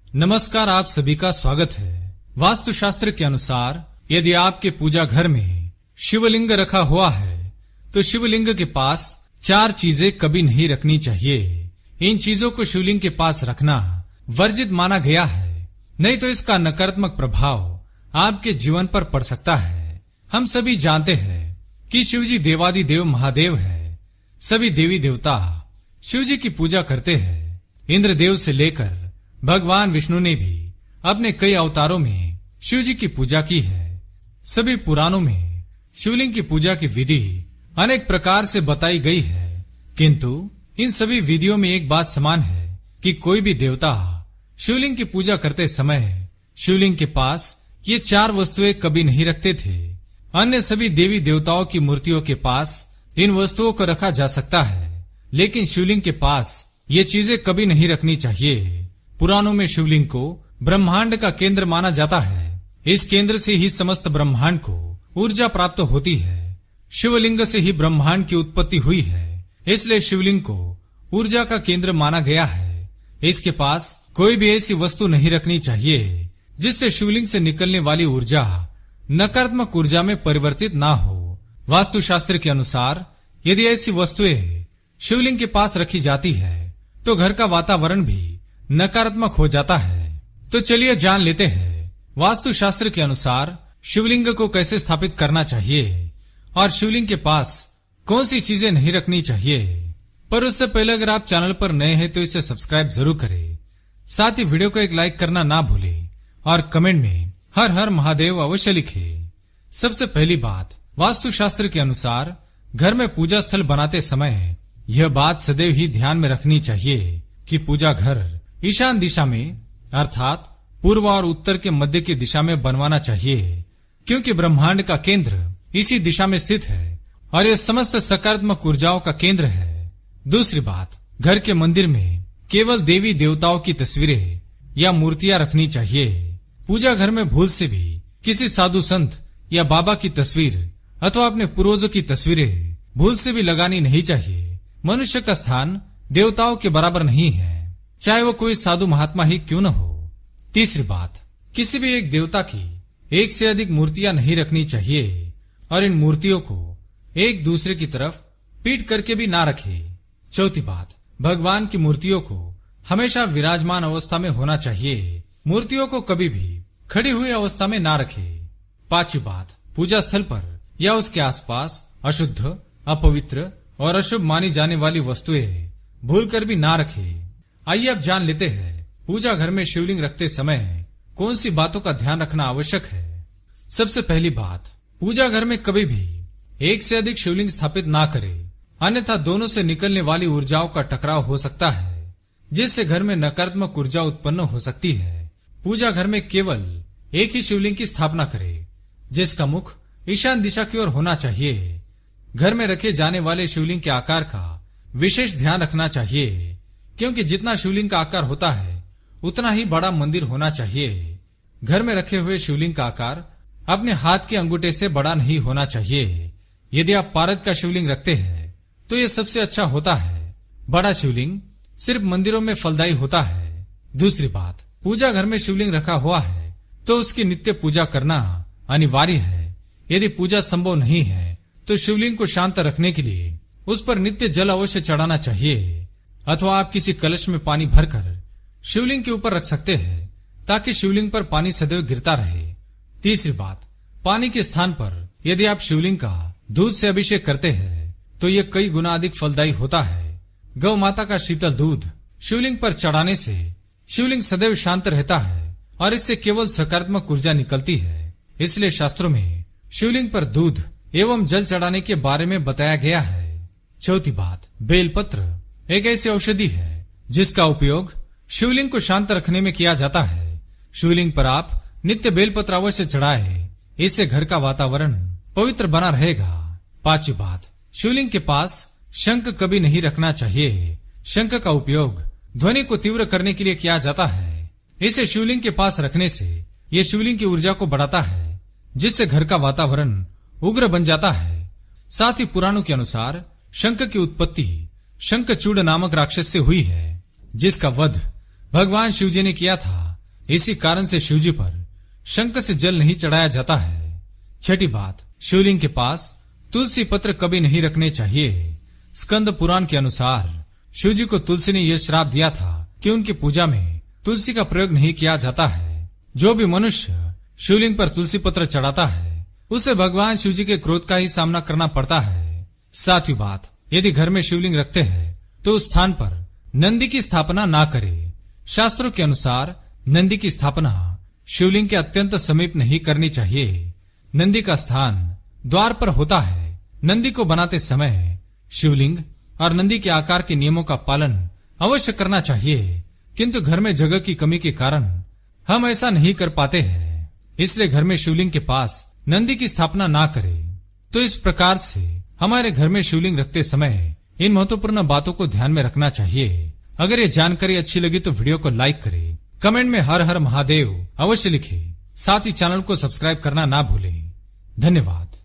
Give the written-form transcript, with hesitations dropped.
नमस्कार, आप सभी का स्वागत है। वास्तुशास्त्र के अनुसार यदि आपके पूजा घर में शिवलिंग रखा हुआ है तो शिवलिंग के पास 4 चीजें कभी नहीं रखनी चाहिए। इन चीजों को शिवलिंग के पास रखना वर्जित माना गया है, नहीं तो इसका नकारात्मक प्रभाव आपके जीवन पर पड़ सकता है। हम सभी जानते हैं कि शिवजी देवादि देव महादेव है। सभी देवी देवता शिवजी की पूजा करते हैं। इंद्रदेव से लेकर भगवान विष्णु ने भी अपने कई अवतारों में शिवजी की पूजा की है। सभी पुराणों में शिवलिंग की पूजा की विधि अनेक प्रकार से बताई गई है, किंतु इन सभी विधियों में एक बात समान है कि कोई भी देवता शिवलिंग की पूजा करते समय शिवलिंग के पास ये 4 वस्तुएं कभी नहीं रखते थे। अन्य सभी देवी देवताओं की मूर्तियों के पास इन वस्तुओं को रखा जा सकता है, लेकिन शिवलिंग के पास ये चीजें कभी नहीं रखनी चाहिए। पुराणों में शिवलिंग को ब्रह्मांड का केंद्र माना जाता है। इस केंद्र से ही समस्त ब्रह्मांड को ऊर्जा प्राप्त होती है। शिवलिंग से ही ब्रह्मांड की उत्पत्ति हुई है, इसलिए शिवलिंग को ऊर्जा का केंद्र माना गया है। इसके पास कोई भी ऐसी वस्तु नहीं रखनी चाहिए जिससे शिवलिंग से निकलने वाली ऊर्जा नकारात्मक ऊर्जा में परिवर्तित ना हो। वास्तुशास्त्र के अनुसार यदि ऐसी वस्तुएं शिवलिंग के पास रखी जाती है तो घर का वातावरण भी नकारात्मक हो जाता है। तो चलिए जान लेते हैं वास्तुशास्त्र के अनुसार शिवलिंग को कैसे स्थापित करना चाहिए और शिवलिंग के पास कौन सी चीजें नहीं रखनी चाहिए। पर उससे पहले अगर आप चैनल पर नए हैं तो इसे सब्सक्राइब जरूर करें। साथ ही वीडियो को एक लाइक करना ना भूलें और कमेंट में हर हर महादेव अवश्य लिखें। सबसे पहली बात, वास्तुशास्त्र के अनुसार घर में पूजा स्थल बनाते समय यह बात सदैव ही ध्यान में रखनी चाहिए कि पूजा घर ईशान दिशा में अर्थात पूर्व और उत्तर के मध्य की दिशा में बनवाना चाहिए, क्योंकि ब्रह्मांड का केंद्र इसी दिशा में स्थित है और यह समस्त सकारात्मक ऊर्जाओं का केंद्र है। दूसरी बात, घर के मंदिर में केवल देवी देवताओं की तस्वीरें या मूर्तियां रखनी चाहिए। पूजा घर में भूल से भी किसी साधु संत या बाबा की तस्वीर अथवा अपने पूर्वजों की तस्वीरें भूल से भी लगानी नहीं चाहिए। मनुष्य का स्थान देवताओं के बराबर नहीं है, चाहे वो कोई साधु महात्मा ही क्यों न हो। तीसरी बात, किसी भी एक देवता की एक से अधिक मूर्तियां नहीं रखनी चाहिए और इन मूर्तियों को एक दूसरे की तरफ पीट करके भी ना रखे। चौथी बात, भगवान की मूर्तियों को हमेशा विराजमान अवस्था में होना चाहिए। मूर्तियों को कभी भी खड़ी हुई अवस्था में ना रखे। पांचवी बात, पूजा स्थल पर या उसके आसपास अशुद्ध, अपवित्र और अशुभ मानी जाने वाली वस्तुएं भूलकर भी ना रखे। आइए अब जान लेते हैं पूजा घर में शिवलिंग रखते समय कौन सी बातों का ध्यान रखना आवश्यक है। सबसे पहली बात, पूजा घर में कभी भी एक से अधिक शिवलिंग स्थापित ना करें, अन्यथा दोनों से निकलने वाली ऊर्जाओं का टकराव हो सकता है, जिससे घर में नकारात्मक ऊर्जा उत्पन्न हो सकती है। पूजा घर में केवल एक ही शिवलिंग की स्थापना करें, जिसका मुख ईशान दिशा की ओर होना चाहिए। घर में रखे जाने वाले शिवलिंग के आकार का विशेष ध्यान रखना चाहिए, क्योंकि जितना शिवलिंग का आकार होता है उतना ही बड़ा मंदिर होना चाहिए। घर में रखे हुए शिवलिंग का आकार अपने हाथ के अंगूठे से बड़ा नहीं होना चाहिए। यदि आप पारद का शिवलिंग रखते हैं तो यह सबसे अच्छा होता है। बड़ा शिवलिंग सिर्फ मंदिरों में फलदायी होता है। दूसरी बात, पूजा घर में शिवलिंग रखा हुआ है तो उसकी नित्य पूजा करना अनिवार्य है। यदि पूजा संभव नहीं है तो शिवलिंग को शांत रखने के लिए उस पर नित्य जल अवश्य चढ़ाना चाहिए, अथवा आप किसी कलश में पानी भरकर शिवलिंग के ऊपर रख सकते हैं ताकि शिवलिंग पर पानी सदैव गिरता रहे। तीसरी बात, पानी के स्थान पर यदि आप शिवलिंग का दूध से अभिषेक करते हैं तो यह कई गुना अधिक फलदायी होता है। गौ माता का शीतल दूध शिवलिंग पर चढ़ाने से शिवलिंग सदैव शांत रहता है और इससे केवल सकारात्मक ऊर्जा निकलती है। इसलिए शास्त्रों में शिवलिंग पर दूध एवं जल चढ़ाने के बारे में बताया गया है। चौथी बात, बेलपत्र एक ऐसी औषधि है जिसका उपयोग शिवलिंग को शांत रखने में किया जाता है। शिवलिंग पर आप नित्य बेलपत्र अवश्य चढ़ाएं, इससे घर का वातावरण पवित्र बना रहेगा। पांचवी बात, शिवलिंग के पास शंख कभी नहीं रखना चाहिए। शंख का उपयोग ध्वनि को तीव्र करने के लिए किया जाता है। इसे शिवलिंग के पास रखने से यह शिवलिंग की ऊर्जा को बढ़ाता है, जिससे घर का वातावरण उग्र बन जाता है। साथ ही पुराणों के अनुसार शंख की उत्पत्ति शंखचूड़ नामक राक्षस से हुई है, जिसका वध भगवान शिवजी ने किया था। इसी कारण से शिवजी पर शंख से जल नहीं चढ़ाया जाता है। छठी बात, शिवलिंग के पास तुलसी पत्र कभी नहीं रखने चाहिए। स्कंद पुराण के अनुसार शिवजी को तुलसी ने यह श्राप दिया था कि उनकी पूजा में तुलसी का प्रयोग नहीं किया जाता है। जो भी मनुष्य शिवलिंग पर तुलसी पत्र चढ़ाता है उसे भगवान शिवजी के क्रोध का ही सामना करना पड़ता है। सातवीं बात, यदि घर में शिवलिंग रखते हैं तो उस स्थान पर नंदी की स्थापना ना करे। शास्त्रों के अनुसार नंदी की स्थापना शिवलिंग के अत्यंत समीप नहीं करनी चाहिए। नंदी का स्थान द्वार पर होता है। नंदी को बनाते समय शिवलिंग और नंदी के आकार के नियमों का पालन अवश्य करना चाहिए, किंतु घर में जगह की कमी के कारण हम ऐसा नहीं कर पाते हैं। इसलिए घर में शिवलिंग के पास नंदी की स्थापना ना करें। तो इस प्रकार से हमारे घर में शिवलिंग रखते समय इन महत्वपूर्ण बातों को ध्यान में रखना चाहिए। अगर ये जानकारी अच्छी लगी तो वीडियो को लाइक करें, कमेंट में हर हर महादेव अवश्य लिखें, साथ ही चैनल को सब्सक्राइब करना ना भूलें। धन्यवाद।